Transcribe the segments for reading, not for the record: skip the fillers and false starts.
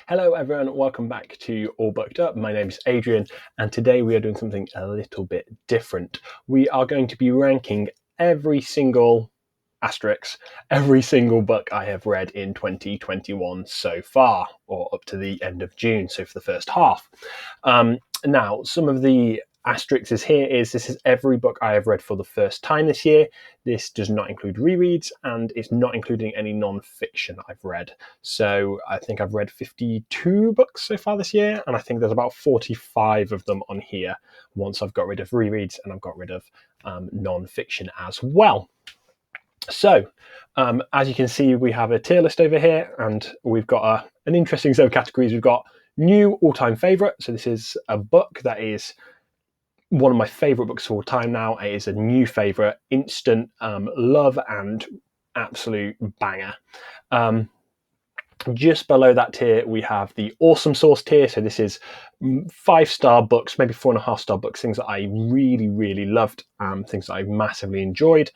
Hello everyone, welcome back to All Booked Up. My name is Adrian and today we are doing something a little bit different. We are going to be ranking every single book I have read in 2021 so far, or up to the end of June, so for the first half. Now, some of the asterisks here is this is every book I have read for the first time this year. This does not include rereads, and it's not including any non-fiction I've read. So I think I've read 52 books so far this year, and I think there's about 45 of them on here once I've got rid of rereads and I've got rid of non-fiction as well. So, as you can see, we have a tier list over here, and we've got an interesting set of categories. We've got new all-time favourite. So this is a book that is one of my favourite books of all time now. It is a new favourite, instant love and absolute banger. Just below that tier, we have the awesome sauce tier. So this is 5-star books, maybe 4.5-star books, things that I really, really loved, things that I massively enjoyed.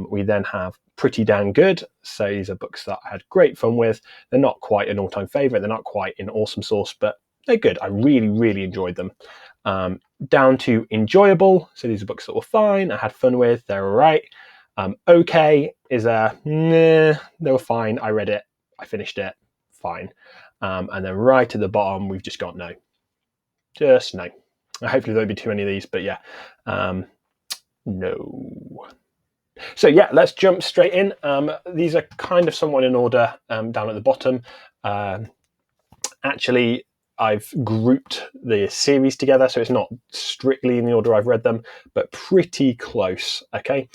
We then have pretty damn good. So these are books that I had great fun with. They're not quite an all-time favourite. They're not quite in awesome sauce, but they're good. I really, really enjoyed them. Down to enjoyable. So these are books that were fine. I had fun with. They're all right. Okay is they were fine. I read it. I finished it. Fine. And then right at the bottom, we've just got no. Just no. Hopefully there won't be too many of these, but yeah. No. So yeah, let's jump straight in. These are kind of somewhat in order down at the bottom. Actually, I've grouped the series together, so it's not strictly in the order I've read them, but pretty close, okay?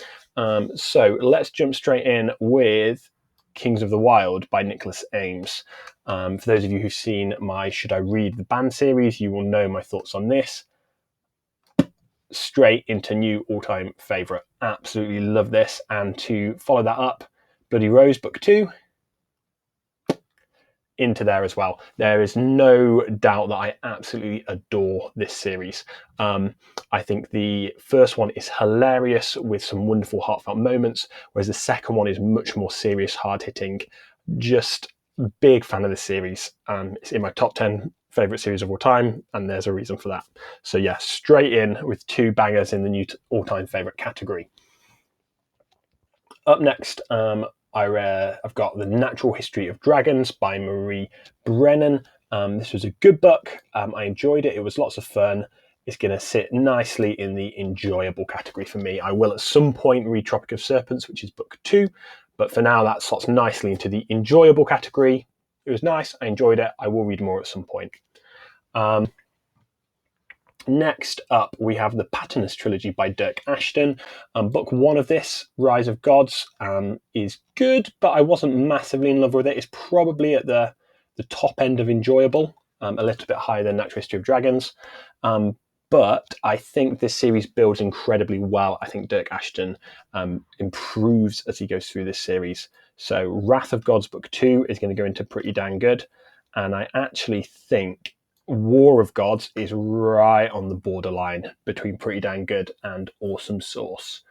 So let's jump straight in with Kings of the Wild by Nicholas Ames. For those of you who've seen my Should I Read the Band series, you will know my thoughts on this. Straight into new all-time favourite. Absolutely love this. And to follow that up, Bloody Rose Book 2, into there as well. There is no doubt that I absolutely adore this series. I think the first one is hilarious with some wonderful heartfelt moments, whereas the second one is much more serious, hard-hitting. Just big fan of this series. It's in my top 10 favourite series of all time, and there's a reason for that. So yeah, straight in with two bangers in the new all-time favourite category. Up next, I've got The Natural History of Dragons by Marie Brennan. This was a good book. I enjoyed it. It was lots of fun. It's going to sit nicely in the enjoyable category for me. I will at some point read Tropic of Serpents, which is book 2. But for now, that slots nicely into the enjoyable category. It was nice. I enjoyed it. I will read more at some point. Next up, we have the Paternus trilogy by Dirk Ashton. Book 1 of this, Rise of Gods, is good, but I wasn't massively in love with it. It's probably at the top end of enjoyable, a little bit higher than Natural History of Dragons. But I think this series builds incredibly well. I think Dirk Ashton improves as he goes through this series. So Wrath of Gods Book 2 is going to go into pretty dang good. And I actually think War of Gods is right on the borderline between pretty dang good and awesome sauce.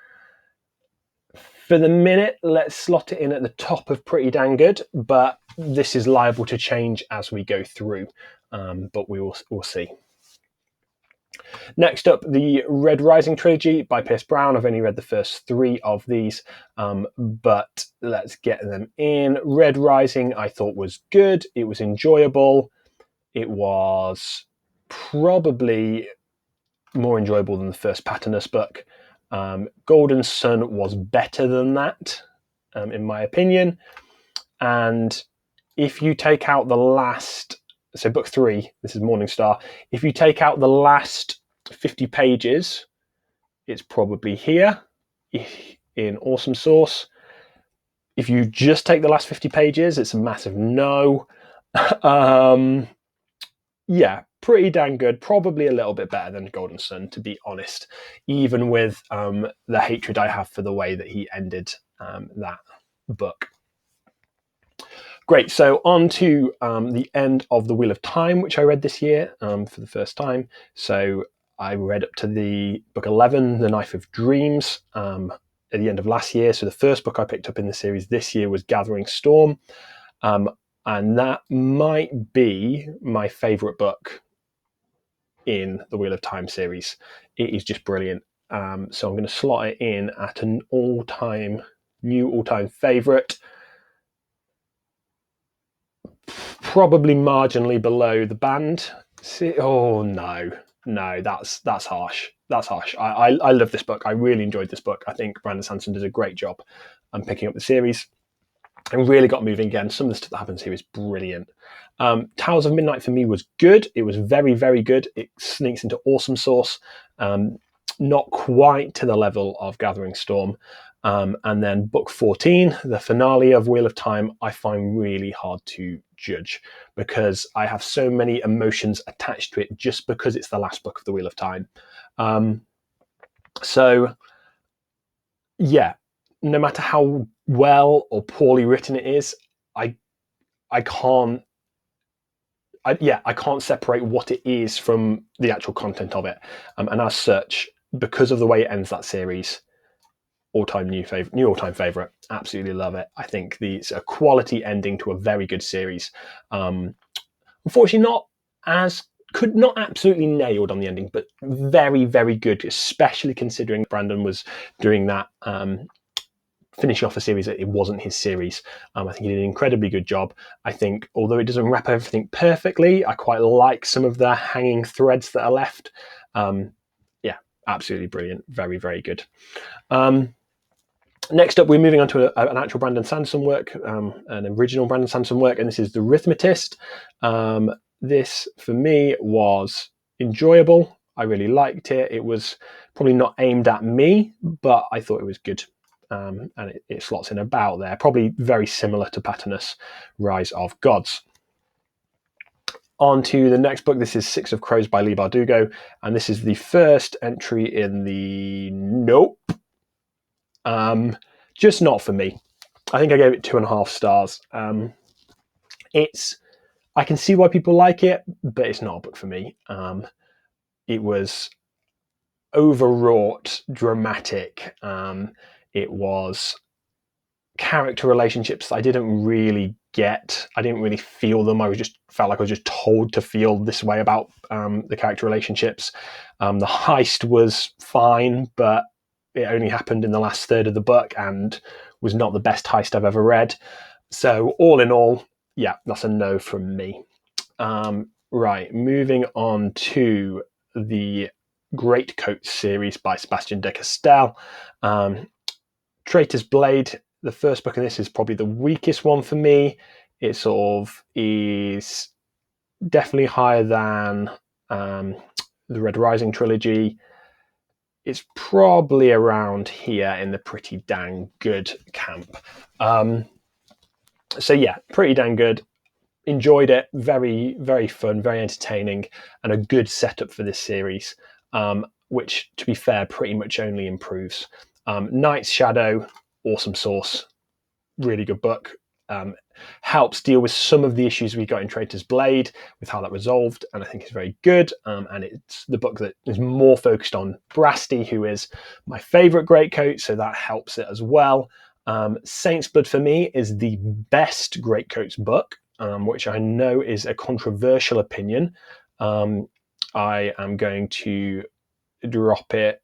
For the minute, let's slot it in at the top of pretty dang good, but this is liable to change as we go through. But we'll see. Next up, the Red Rising trilogy by Pierce Brown. I've only read the first 3 of these, but let's get them in. Red Rising I thought was good. It was enjoyable. It was probably more enjoyable than the first Paternus book. Golden Sun was better than that, in my opinion. And if you take out the last... So book 3, this is Morning Star. If you take out the last 50 pages, it's probably here in awesome sauce. If you just take the last 50 pages, it's a massive no. Yeah, pretty dang good. Probably a little bit better than Golden Sun, to be honest, even with the hatred I have for the way that he ended that book. Great, so on to the end of The Wheel of Time, which I read this year for the first time. So I read up to the book 11, The Knife of Dreams, at the end of last year. So the first book I picked up in the series this year was Gathering Storm. and that might be my favourite book in the Wheel of Time series. It is just brilliant. So I'm going to slot it in at an new all-time favourite, probably marginally below the band. Oh no, that's harsh. That's harsh. I love this book. I really enjoyed this book. I think Brandon Sanderson did a great job picking up the series and really got moving again. Some of the stuff that happens here is brilliant. Towers of Midnight for me was good. It was very, very good. It sneaks into awesome sauce. Not quite to the level of Gathering Storm. And then book 14, the finale of Wheel of Time, I find really hard to judge because I have so many emotions attached to it just because it's the last book of the Wheel of Time. So, yeah, no matter how well or poorly written it is, I can't separate what it is from the actual content of it. And as such, because of the way it ends that series, all-time new all-time favorite. Absolutely love it. I think it's a quality ending to a very good series. Unfortunately, not absolutely nailed on the ending, but very, very good, especially considering Brandon was doing that, finishing off a series that it wasn't his series. I think he did an incredibly good job. I think, although it doesn't wrap everything perfectly, I quite like some of the hanging threads that are left. Absolutely brilliant. Very, very good. Next up, we're moving on to an actual Brandon Sanderson work, an original Brandon Sanderson work, and this is The Rhythmatist. This, for me, was enjoyable. I really liked it. It was probably not aimed at me, but I thought it was good. And it slots in about there, probably very similar to Paternus, Rise of Gods. On to the next book. This is Six of Crows by Leigh Bardugo, and this is the first entry in the Nope. Just not for me. I think I gave it 2.5 stars. I can see why people like it, but it's not a book for me. It was overwrought, dramatic. It was character relationships I didn't really get. I didn't really feel them. Felt like I was just told to feel this way about the character relationships. The heist was fine, but it only happened in the last third of the book and was not the best heist I've ever read. So all in all, yeah, that's a no from me. Right, moving on to the Greatcoat series by Sebastian de Castell. Traitor's Blade, the first book of this is probably the weakest one for me. It sort of is definitely higher than the Red Rising trilogy. It's probably around here in the pretty dang good camp. So yeah, pretty dang good. Enjoyed it. Very, very fun, very entertaining, and a good setup for this series, which, to be fair, pretty much only improves. Night's Shadow, awesome source, really good book. Helps deal with some of the issues we got in Traitor's Blade with how that resolved, and I think it's very good. And it's the book that is more focused on Brasti, who is my favourite Greatcoat, so that helps it as well. Saint's Blood for me is the best Greatcoats book, which I know is a controversial opinion. I am going to drop it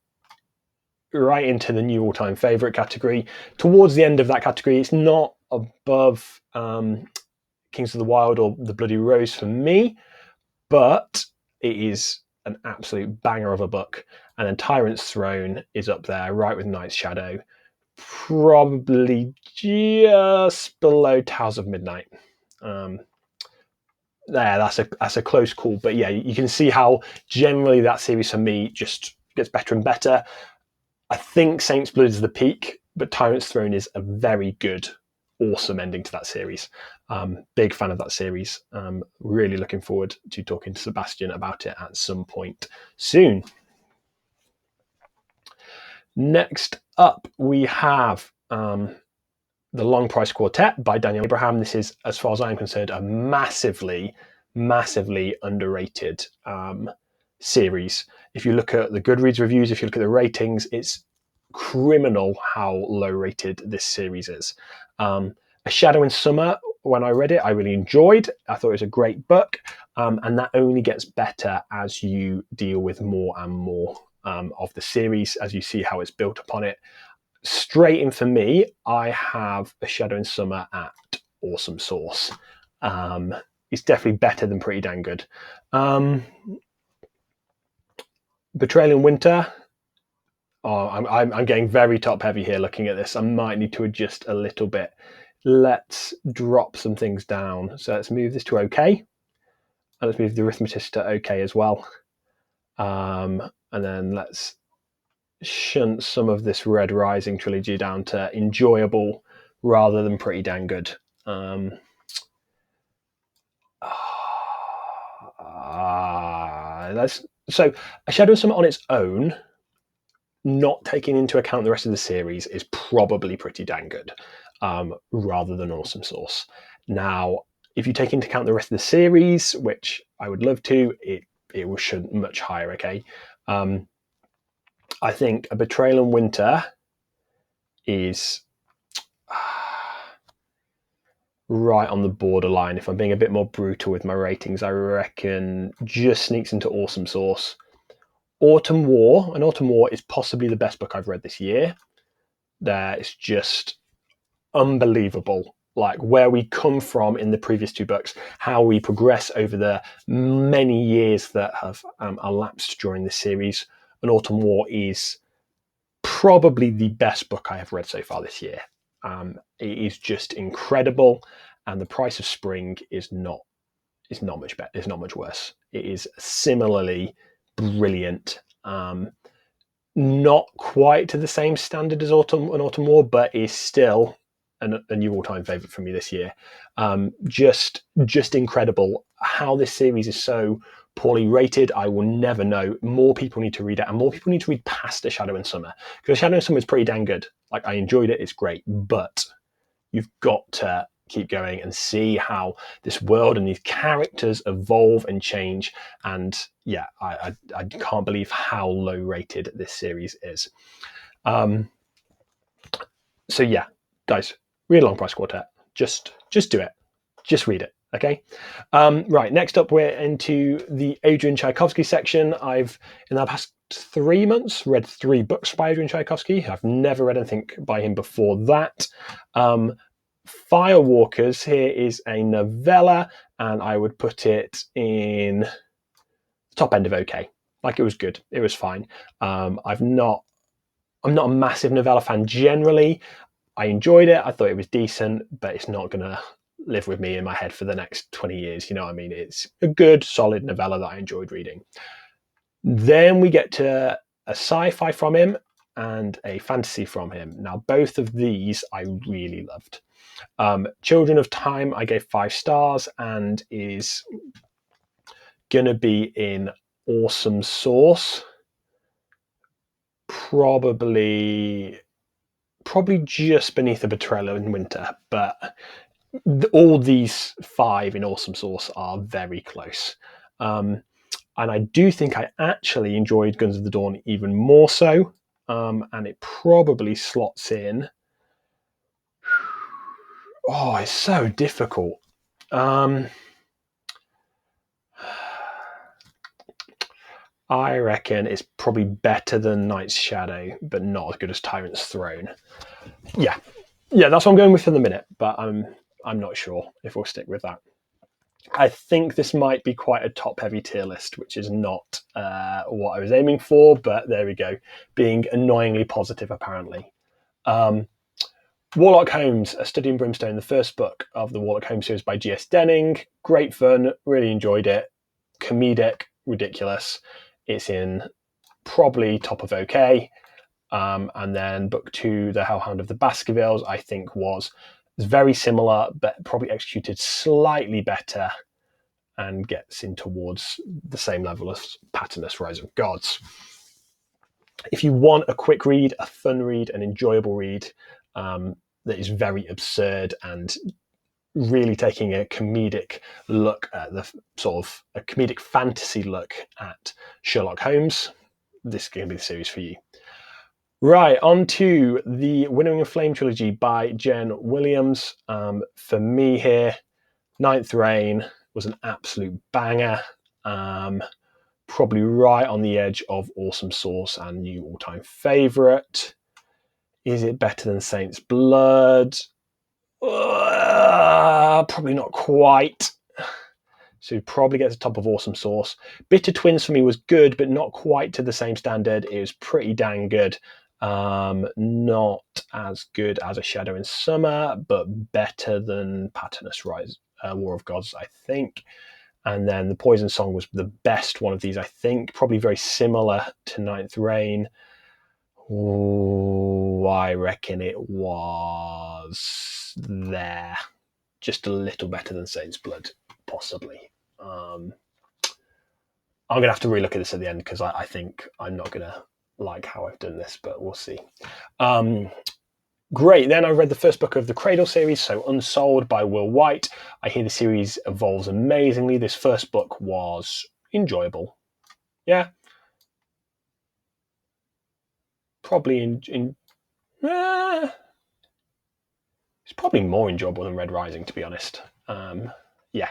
right into the new all-time favourite category. Towards the end of that category, it's not above Kings of the Wild or The Bloody Rose for me, but it is an absolute banger of a book. And then Tyrant's Throne is up there, right with Night's Shadow, probably just below Towers of Midnight. That's a close call, but yeah, you can see how generally that series for me just gets better and better. I think Saint's Blood is the peak, but Tyrant's Throne is a very good, awesome ending to that series. Big fan of that series. Really looking forward to talking to Sebastian about it at some point soon. Next up, we have The Long Price Quartet by Daniel Abraham. This is, as far as I'm concerned, a massively, massively underrated series. If you look at the Goodreads reviews, if you look at the ratings, it's criminal how low rated this series is. A Shadow in Summer when I read it, I really enjoyed. I thought it was a great book, and that only gets better as you deal with more and more of the series, as you see how it's built upon it. Straight in for me, I have A Shadow in Summer at Awesome Sauce. It's definitely better than Pretty Dang Good. Betrayal in Winter. Oh, I'm getting very top heavy here looking at this. I might need to adjust a little bit. Let's drop some things down. So let's move this to OK. And let's move the arithmetist to OK as well. And then let's shunt some of this Red Rising trilogy down to enjoyable rather than Pretty Dang Good. So A Shadow of Summer on its own, not taking into account the rest of the series, is probably Pretty Dang Good, rather than Awesome Sauce. Now, if you take into account the rest of the series, which I would love to, it will shunt much higher, okay? I think A Betrayal in Winter is right on the borderline. If I'm being a bit more brutal with my ratings, I reckon just sneaks into Awesome Sauce. Autumn War, and Autumn War is possibly the best book I've read this year. It's just unbelievable, like where we come from in the previous two books, how we progress over the many years that have elapsed during this series. And Autumn War is probably the best book I have read so far this year. It is just incredible, and The Price of Spring is not much better. It's not much worse. It is similarly brilliant. Not quite to the same standard as Autumn War, but is still a new all-time favourite for me this year. Just incredible. How this series is so poorly rated, I will never know. More people need to read it, and more people need to read past A Shadow in Summer, because A Shadow in Summer is pretty dang good. Like, I enjoyed it, it's great, but you've got to keep going and see how this world and these characters evolve and change. And yeah, I can't believe how low rated this series is. So yeah, guys, read Long Price Quartet. Just do it. Just read it. Okay. Right. Next up, we're into the Adrian Tchaikovsky section. I've, in the past 3 months, read 3 books by Adrian Tchaikovsky. I've never read anything by him before that. Firewalkers here is a novella, and I would put it in the top end of okay. Like, it was good. It was fine. I'm not a massive novella fan generally. I enjoyed it. I thought it was decent, but it's not going to live with me in my head for the next 20 years. You know what I mean? It's a good, solid novella that I enjoyed reading. Then we get to a sci-fi from him and a fantasy from him. Now, both of these I really loved. Children of Time, I gave 5 stars and is going to be in Awesome Sauce. Probably just beneath A Betrayal in Winter, but all these 5 in Awesome Sauce are very close. And I do think I actually enjoyed Guns of the Dawn even more so, and it probably slots in. Oh, it's so difficult. I reckon it's probably better than Knight's Shadow, but not as good as Tyrant's Throne. Yeah, that's what I'm going with for the minute, but I'm not sure if we'll stick with that. I think this might be quite a top-heavy tier list, which is not what I was aiming for, but there we go. Being annoyingly positive, apparently. Warlock Homes, A Study in Brimstone, the first book of the Warlock Home series by G.S. Denning. Great fun, really enjoyed it. Comedic, ridiculous. It's in probably top of okay. And then book 2, The Hellhound of the Baskervilles, I think was very similar, but probably executed slightly better and gets in towards the same level as Paternus Rise of Gods. If you want a quick read, a fun read, an enjoyable read that is very absurd and really taking a comedic look at the sort of a comedic fantasy look at Sherlock Holmes, this is going to be the series for you. Right, on to the Winnowing of Flame trilogy by Jen Williams. For me here, Ninth Reign was an absolute banger. Probably right on the edge of Awesome Sauce and new all-time favourite. Is it better than Saint's Blood? Probably not quite. So probably gets the top of Awesome Sauce. Bitter Twins for me was good, but not quite to the same standard. It was pretty dang good. Not as good as A Shadow in Summer, but better than Paternus Rise, War of Gods, I think. And then The Poison Song was the best one of these, I think. Probably very similar to Ninth Reign. Ooh, I reckon it was there. Just a little better than Saint's Blood, possibly. I'm going to have to relook at this at the end because I think I'm not going to like how I've done this, but we'll see. Great. Then I read the first book of the Cradle series, so Unsold by Will White. I hear the series evolves amazingly. This first book was enjoyable. Yeah. Probably it's probably more enjoyable than Red Rising, to be honest. Yeah.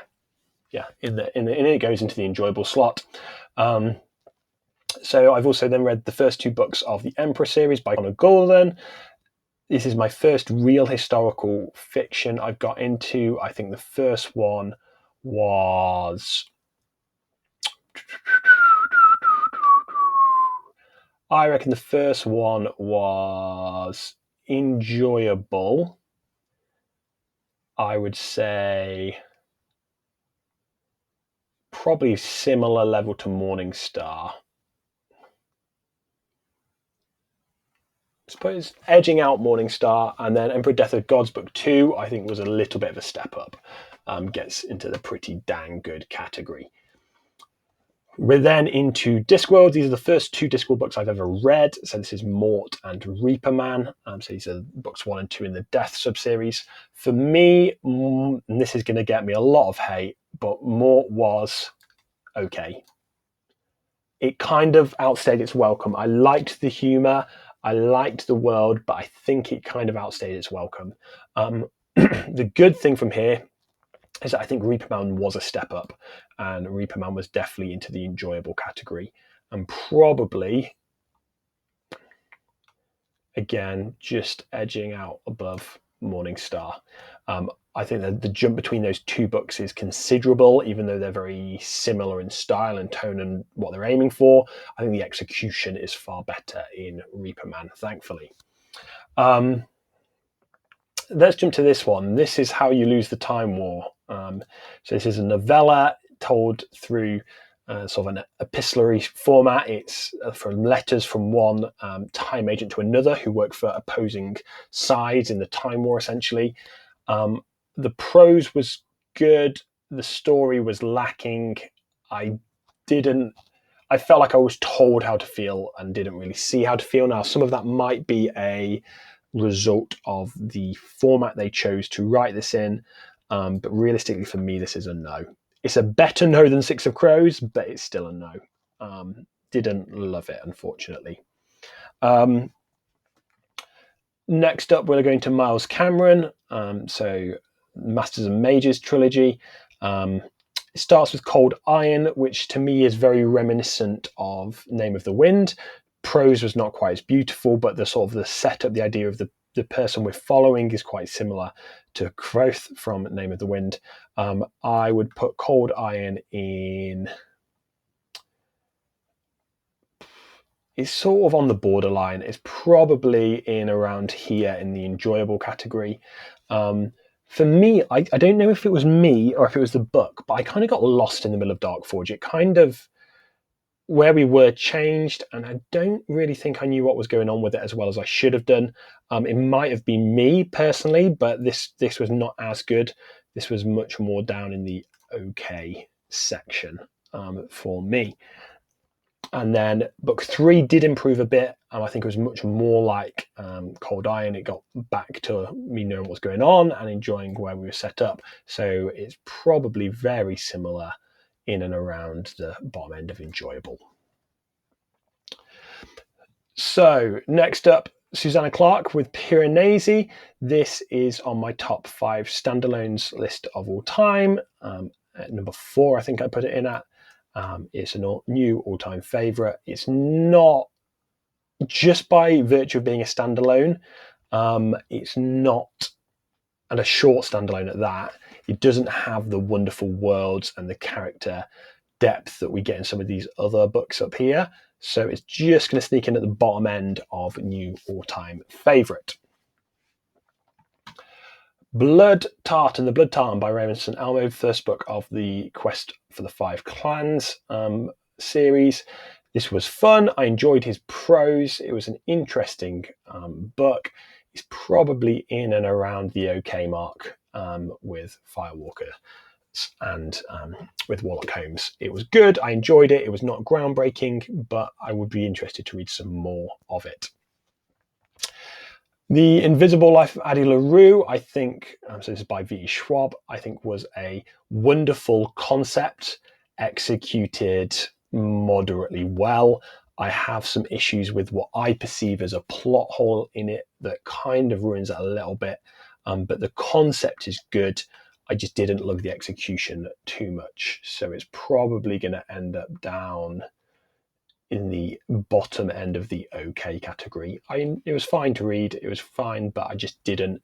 It goes into the enjoyable slot. So I've also then read the first two books of the Emperor series by Connor Golden. This is my first real historical fiction I've got into. I think the first one was... I reckon the first one was enjoyable. I would say probably similar level to Morning Star. I suppose edging out Morning Star, and then Emperor Death of Gods Book 2, I think was a little bit of a step up. Gets into the pretty dang good category. We're then into Discworld. These are the first two Discworld books I've ever read. So this is Mort and Reaper Man. So these are books 1 and 2 in the Death subseries. For me, and this is going to get me a lot of hate, but Mort was okay. It kind of outstayed its welcome. I liked the humour. I liked the world, but I think it kind of outstayed its welcome. The good thing from here is that I think Reaper Man was a step up, and Reaper Man was definitely into the enjoyable category, and probably, again, just edging out above Morning Star. I think that the jump between those two books is considerable, even though they're very similar in style and tone and what they're aiming for. I think the execution is far better in Reaper Man, thankfully. Let's jump to this one. This is How You Lose the Time War. So this is a novella told through sort of an epistolary format. It's from letters from one time agent to another who work for opposing sides in the time war, essentially. The prose was good. The story was lacking. I felt like I was told how to feel and didn't really see how to feel. Now, some of that might be a result of the format they chose to write this in, but realistically for me, this is a no. It's a better no than Six of Crows, but it's still a no. Didn't love it, unfortunately. Next up, we're going to Miles Cameron. So Masters and Mages trilogy. It starts with Cold Iron, which to me is very reminiscent of Name of the Wind. Prose was not quite as beautiful, but the sort of the setup, the idea of the person we're following is quite similar to Growth from Name of the Wind. I would put Cold Iron in... It's sort of on the borderline. It's probably in around here in the enjoyable category. For me, I don't know if it was me or if it was the book, but I kind of got lost in the middle of Dark Forge. It kind of, where we were changed, and I don't really think I knew what was going on with it as well as I should have done. It might have been me personally, but this was not as good. This was much more down in the okay section for me. And then book 3 did improve a bit. I think it was much more like Cold Iron. It got back to me knowing what's going on and enjoying where we were set up. So it's probably very similar in and around the bottom end of enjoyable. So next up, Susanna Clarke with Piranesi. This is on my top 5 standalones list of all time. At number 4, I think I put it in at. It's a new all-time favourite. It's not just by virtue of being a standalone. It's not, and a short standalone at that. It doesn't have the wonderful worlds and the character depth that we get in some of these other books up here. So it's just going to sneak in at the bottom end of new all-time favourite. Blood Tartan, The Blood Tartan by Raymond St. Elmo, first book of the Quest for the Five Clans series. This was fun. I enjoyed his prose. It was an interesting book. It's probably in and around the OK mark with Firewalker and with Warlock Homes. It was good. I enjoyed it. It was not groundbreaking, but I would be interested to read some more of it. The Invisible Life of Addie LaRue, I think, so this is by V.E. Schwab, I think was a wonderful concept, executed moderately well. I have some issues with what I perceive as a plot hole in it that kind of ruins it a little bit, but the concept is good. I just didn't love the execution too much, so it's probably going to end up down in the bottom end of the OK category. It was fine to read, it was fine, but I just didn't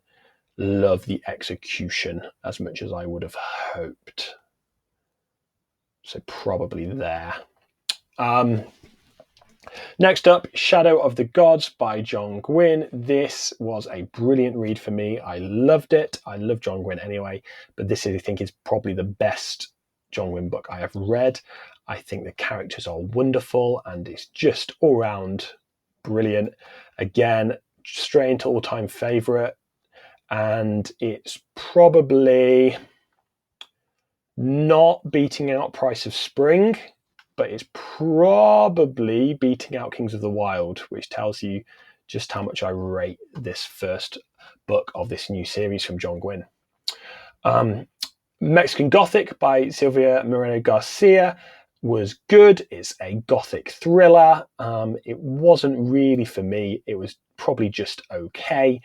love the execution as much as I would have hoped. So probably there. Next up, Shadow of the Gods by John Gwynne. This was a brilliant read for me. I loved it. I love John Gwynne anyway, but this I think is probably the best John Gwynne book I have read. I think the characters are wonderful and it's just all round brilliant. Again, straight into all-time favourite, and it's probably not beating out Price of Spring, but it's probably beating out Kings of the Wild, which tells you just how much I rate this first book of this new series from John Gwynne. Mexican Gothic by Silvia Moreno Garcia was good. It's a gothic thriller. It wasn't really for me. It was probably just okay.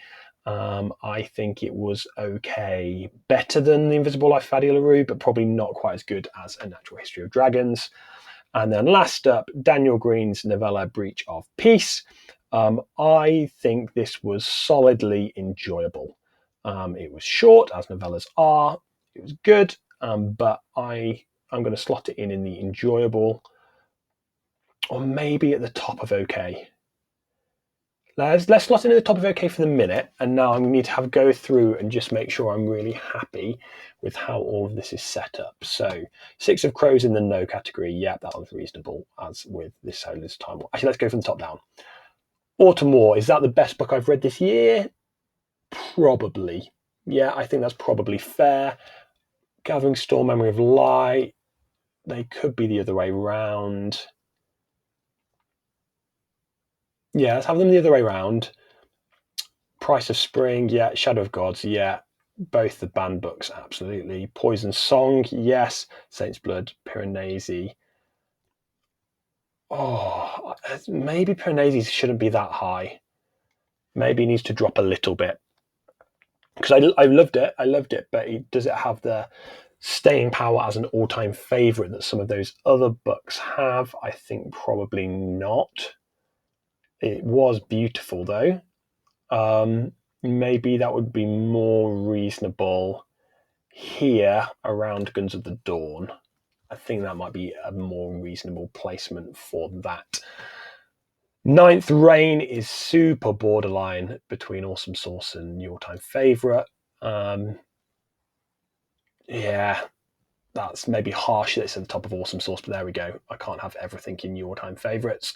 I think it was okay, better than The Invisible Life of Addie LaRue, but probably not quite as good as A Natural History of Dragons. And then last up, Daniel Green's novella Breach of Peace. I think this was solidly enjoyable. It was short, as novellas are. It was good, but I'm going to slot it in the enjoyable, or maybe at the top of okay. Let's slot it in the top of okay for the minute, and now I'm going to need to go through and just make sure I'm really happy with how all of this is set up. So, Six of Crows in the no category. Yeah, that was reasonable, as with this time. Actually, let's go from the top down. Autumn War, is that the best book I've read this year? Probably. Yeah, I think that's probably fair. Gathering Storm, Memory of Light, they could be the other way round. Yeah, let's have them the other way round. Price of Spring, yeah. Shadow of Gods, yeah. Both the banned books, absolutely. Poison Song, yes. Saint's Blood, Piranesi. Oh, maybe Piranesi shouldn't be that high. Maybe it needs to drop a little bit. Because I loved it, but does it have the staying power as an all-time favourite that some of those other books have? I think probably not. It was beautiful, though. Maybe that would be more reasonable here around Guns of the Dawn. I think that might be a more reasonable placement for that. Ninth Reign is super borderline between Awesome Sauce and New All-Time Favourite. Yeah, that's maybe harsh that it's at the top of Awesome Sauce, but there we go. I can't have everything in New All-Time Favourites.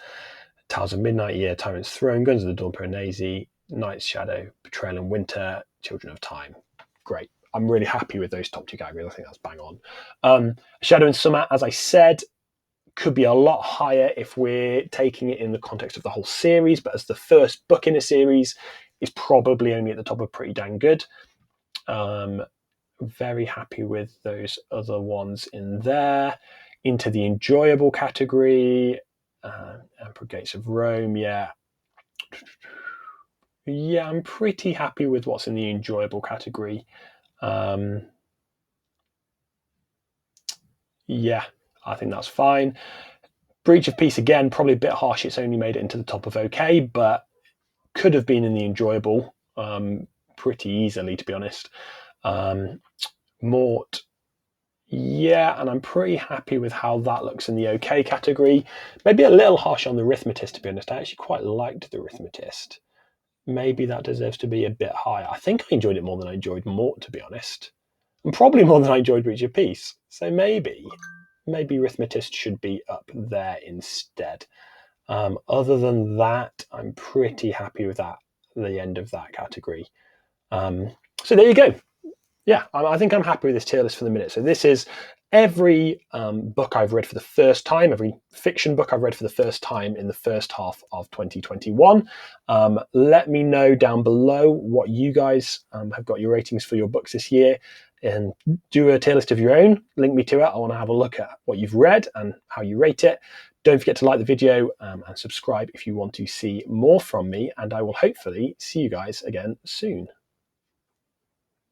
Tales of Midnight Year, Tyrant's Throne, Guns of the Dawn, Piranesi, Night's Shadow, Betrayal in Winter, Children of Time. Great. I'm really happy with those top two categories. I think that's bang on. Shadow in Summer, as I said, could be a lot higher if we're taking it in the context of the whole series, but as the first book in a series, is probably only at the top of Pretty Dang Good. Very happy with those other ones in there. Into the enjoyable category, Emperor Gates of Rome, yeah. Yeah, I'm pretty happy with what's in the enjoyable category. Yeah, I think that's fine. Breach of Peace, again, probably a bit harsh. It's only made it into the top of okay, but could have been in the enjoyable pretty easily, to be honest. Mort, yeah, and I'm pretty happy with how that looks in the okay category. Maybe a little harsh on the Arithmetist, to be honest. I actually quite liked the Arithmetist. Maybe that deserves to be a bit higher. I think I enjoyed it more than I enjoyed Mort, to be honest. And probably more than I enjoyed Breach of Peace. So maybe Arithmetist should be up there instead. Other than that, I'm pretty happy with that, the end of that category. So there you go. Yeah, I think I'm happy with this tier list for the minute. So this is every book I've read for the first time, every fiction book I've read for the first time in the first half of 2021. Let me know down below what you guys have got your ratings for your books this year, and do a tier list of your own. Link me to it. I want to have a look at what you've read and how you rate it. Don't forget to like the video and subscribe if you want to see more from me, and I will hopefully see you guys again soon.